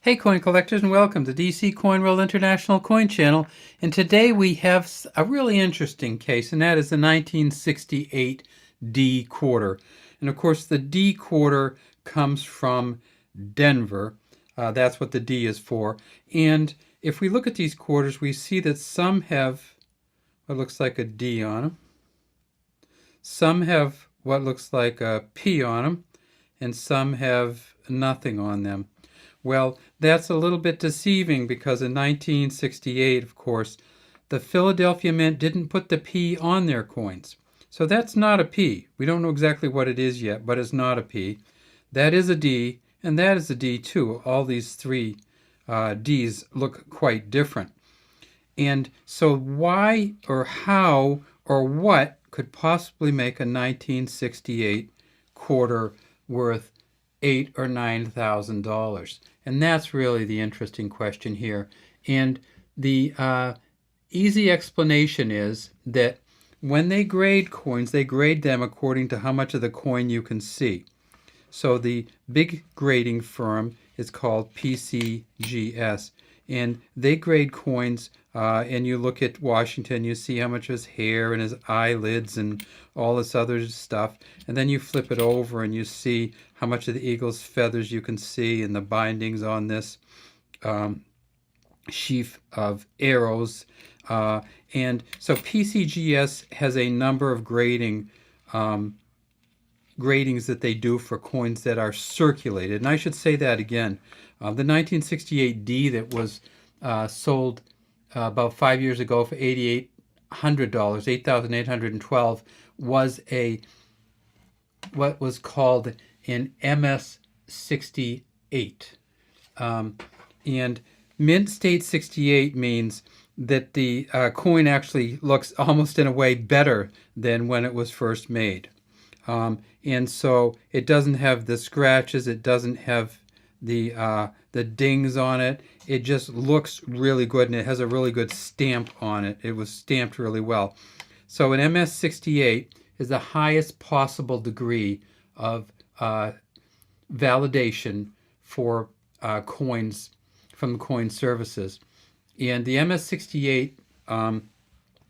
Hey coin collectors, and welcome to DC Coin World International Coin Channel. And today we have a really interesting case, and that is the 1968 D quarter. And of course the D quarter comes from Denver. That's what the D is for. And if we look at these quarters, we see that some have what looks like a D on them. Some have what looks like a P on them, and some have nothing on them. Well, that's a little bit deceiving because in 1968, of course, the Philadelphia Mint didn't put the P on their coins. So that's not a P. We don't know exactly what it is yet, but it's not a P. That is a D, and that is a D too. All these three Ds look quite different. And so why or how or what could possibly make a 1968 quarter worth $8,000 or $9,000? And that's really the interesting question here. And the easy explanation is that when they grade coins, they grade them according to how much of the coin you can see. So the big grading firm is called PCGS, and they grade coins, and you look at Washington, you see how much of his hair and his eyelids and all this other stuff, and then you flip it over and you see how much of the eagle's feathers you can see and the bindings on this sheaf of arrows. And so PCGS has a number of gradings that they do for coins that are circulated. And I should say that again. The 1968 D that was sold about 5 years ago for $8,800, $8,812, was what was called an MS68. And Mint State 68 means that the coin actually looks almost in a way better than when it was first made. And so it doesn't have the scratches, it doesn't have the dings on it. It just looks really good, and it has a really good stamp on it. It was stamped really well. So an MS68 is the highest possible degree of validation for coins from coin services. And the MS68,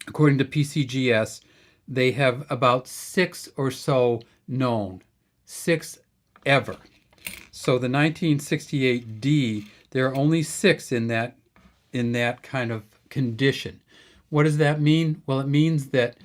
according to PCGS, they have about 6 or so known, 6 ever. So the 1968 D, there are only 6 in that kind of condition. What does that mean? Well, it means that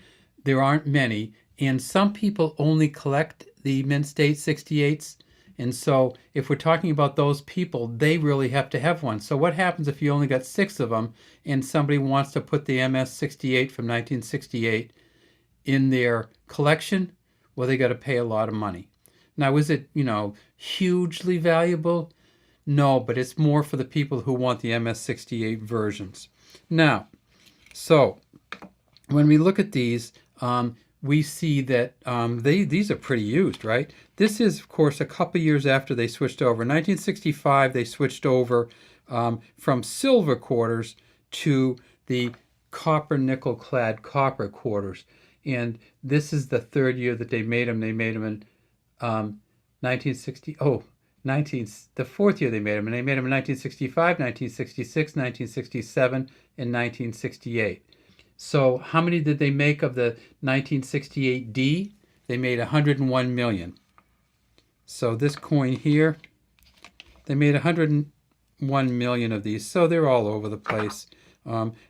there aren't many, and some people only collect the Mint State 68s. And so if we're talking about those people, they really have to have one. So what happens if you only got 6 of them and somebody wants to put the MS68 from 1968 in their collection? Well, they got to pay a lot of money. Now, is it, hugely valuable? No, but it's more for the people who want the MS68 versions. Now, so when we look at these, we see that these are pretty used, right? This is, of course, a couple years after they switched over. In 1965, they switched over from silver quarters to the copper nickel-clad copper quarters. And this is the third year that they made them. They made them in 1960. The fourth year they made them, and they made them in 1965, 1966, 1967, and 1968. So how many did they make of the 1968 D? They made 101 million. So this coin here, they made 101 million of these. So they're all over the place.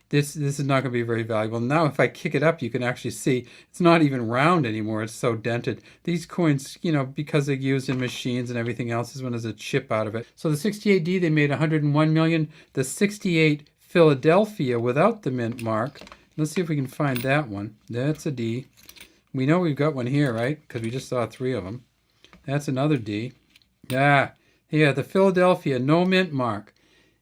This is not going to be very valuable. Now if I kick it up, you can actually see it's not even round anymore. It's so dented. These coins, because they're used in machines and everything else, this one has a chip out of it. So the 68D, they made 101 million. The 68 Philadelphia without the mint mark, let's see if we can find that one. That's a D. We know we've got one here, right? Because we just saw 3 of them. That's another D. Yeah, the Philadelphia, no mint mark.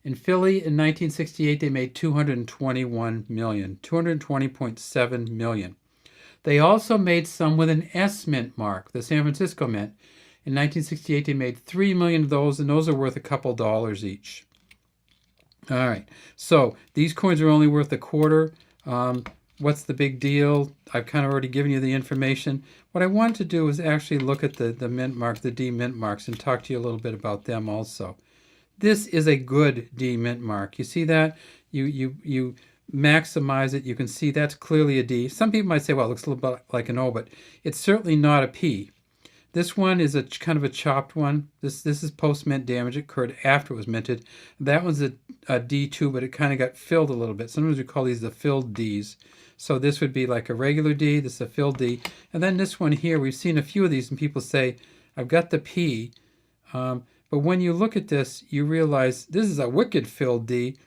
In Philly, in 1968, they made 221 million, 220.7 million. They also made some with an S mint mark, the San Francisco Mint. In 1968, they made 3 million of those, and those are worth a couple dollars each. All right, so these coins are only worth a quarter. What's the big deal? I've kind of already given you the information. What I wanted to do is actually look at the mint mark, the D Mintmarks, and talk to you a little bit about them also. This is a good D Mintmark. You see that? You maximize it. You can see that's clearly a D. Some people might say, well, it looks a little bit like an O, but it's certainly not a P. This one is a kind of a chopped one. This is post-mint damage. It occurred after it was minted. That one's a D2, but it kind of got filled a little bit. Sometimes we call these the filled Ds. So this would be like a regular D. This is a filled D. And then this one here, we've seen a few of these, and people say, I've got the P. But when you look at this, you realize this is a wicked filled D,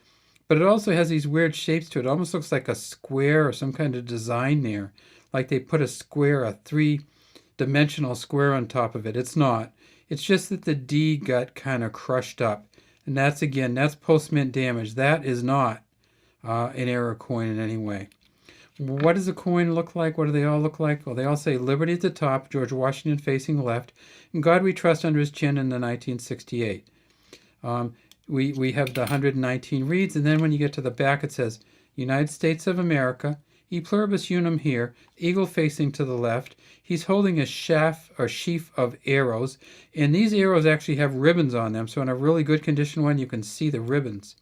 but it also has these weird shapes to it. It almost looks like a square or some kind of design there. Like they put a square, a three-dimensional square on top of it. It's not. It's just that the D got kind of crushed up. And that's, again, that's post-mint damage. That is not an error coin in any way. What does a coin look like? What do they all look like? Well, they all say Liberty at the top, George Washington facing left, and God We Trust under his chin in the 1968. We have the 119 reads, and then when you get to the back, it says United States of America, E pluribus unum here, eagle facing to the left. He's holding a shaft or sheaf of arrows, and these arrows actually have ribbons on them. So in a really good condition one, you can see the ribbons.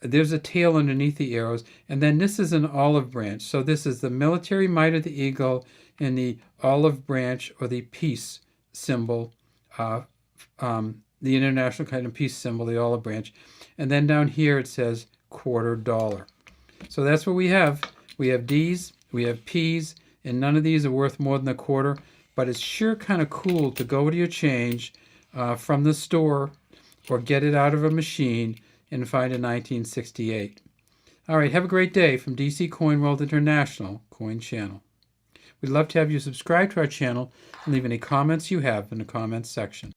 There's a tail underneath the arrows, and then this is an olive branch. So this is the military might of the eagle and the olive branch or the peace symbol, the international kind of peace symbol, the olive branch. And then down here it says $quarter. So that's what we have. We have D's, we have P's, and none of these are worth more than a quarter, but it's sure kind of cool to go to your change from the store or get it out of a machine and find a 1968. All right, have a great day from DC Coin World International Coin Channel. We'd love to have you subscribe to our channel and leave any comments you have in the comments section.